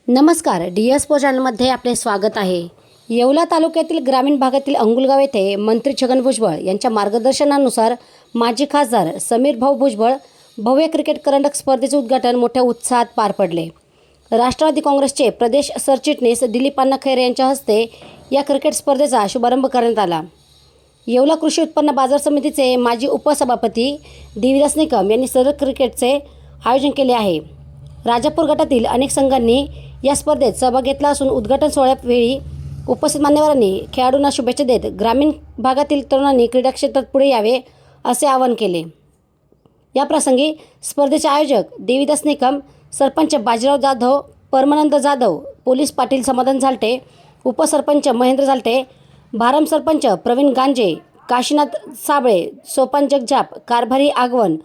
नमस्कार, डी.एस.पो चॅनलमध्ये आपले स्वागत आहे। येवला तालुक्यातील ग्रामीण भागातील अंगुलगाव येथे मंत्री छगन भुजबळ यांच्या मार्गदर्शनानुसार माजी खासदार समीर भाऊ भुजबळ भव्य क्रिकेट करंडक स्पर्धेचे उद्घाटन मोठ्या उत्साहात पार पडले। राष्ट्रवादी काँग्रेसचे प्रदेश सरचिटणीस दिलीप अण्णा खैरे यांच्या हस्ते या क्रिकेट स्पर्धेचा शुभारंभ करण्यात आला। येवला कृषी उत्पन्न बाजार समितीचे माजी उपसभापती देवीदास निकम यांनी सर्व क्रिकेटचे आयोजन केले आहे। राजापूर गटातील अनेक संघांनी या स्पर्धेत सहभाग घेतला असून उद्घाटन सोहळ्यावेळी उपस्थित मान्यवरांनी खेळाडूंना शुभेच्छा देत ग्रामीण भागातील तरुणांनी क्रीडा क्षेत्रात पुढे यावे असे आवाहन केले। या प्रसंगी स्पर्धेचे आयोजक देवीदास निकम, सरपंच बाजीराव जाधव, परमानंद जाधव, पोलीस पाटील समाधान झालटे, उपसरपंच महेंद्र झालटे, भारम सरपंच प्रवीण गांजे, काशीनाथ साबळे, सोपान जगजाप, कारभारी आगवण,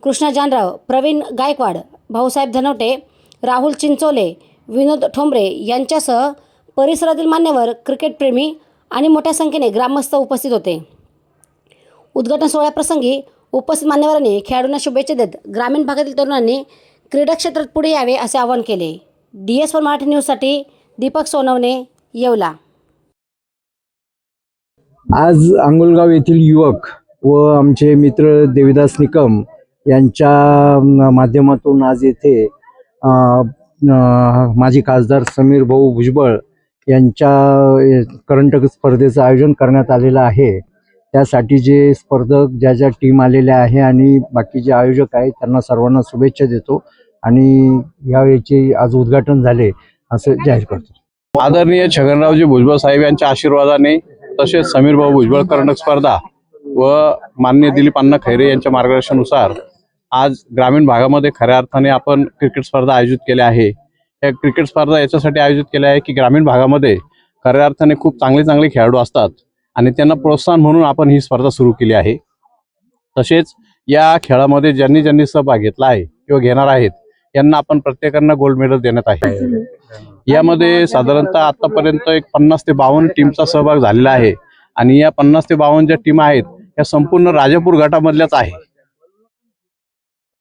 कृष्णा जानराव, प्रवीण गायकवाड, भाऊसाहेब धनवटे, राहुल चिंचोले, विनोद ठोंबरे यांच्यासह परिसरातील मान्यवर, क्रिकेटप्रेमी आणि मोठ्या संख्येने ग्रामस्थ उपस्थित होते। उद्घाटन सोहळ्याप्रसंगी उपस्थित मान्यवरांनी खेळाडूंना शुभेच्छा देत ग्रामीण भागातील तरुणांनी क्रीडा क्षेत्रात पुढे यावे असे आवाहन केले। DS4 मराठी न्यूजसाठी दीपक सोनवणे, येवला। आज अंगुलगाव येथील युवक व आमचे मित्र देवीदास निकम यांच्या माध्यमातून आज येथे माजी खासदार समीर भाऊ भुजबळ यांच्या करंडक स्पर्धेचं आयोजन करण्यात आलेलं आहे। त्यासाठी जे स्पर्धक ज्या ज्या टीम आलेल्या आहे आणि बाकी जे आयोजक आहेत त्यांना सर्वांना शुभेच्छा देतो आणि यावेळेचे आज उद्घाटन झाले असं जाहीर करतो। आदरणीय छगनरावजी भुजबळ साहेब यांच्या आशीर्वादाने तसेच समीर भाऊ भुजबळ करंडक स्पर्धा व माननीय दिलीप अण्णा खैरे यांच्या मार्गदर्शनानुसार आज ग्रामीण भागामध्ये खऱ्या अर्थाने आपण क्रिकेट स्पर्धा आयोजित केल्या आहे। या क्रिकेट स्पर्धा याच्यासाठी आयोजित केल्या आहे की ग्रामीण भागामध्ये खऱ्या अर्थाने खूप चांगले खेळाडू असतात आणि त्यांना प्रोत्साहन म्हणून आपण ही स्पर्धा सुरू केली आहे। तसेच या खेळामध्ये ज्यांनी सहभाग घेतला आहे किंवा घेणार आहेत यांना आपण प्रत्येकांना गोल्ड मेडल देण्यात आहे। यामध्ये साधारणतः आतापर्यंत एक 50 ते 52 टीमचा सहभाग झालेला आहे आणि या 50 ते 52 ज्या टीम आहेत या संपूर्ण राजापूर गटामधल्याच आहे।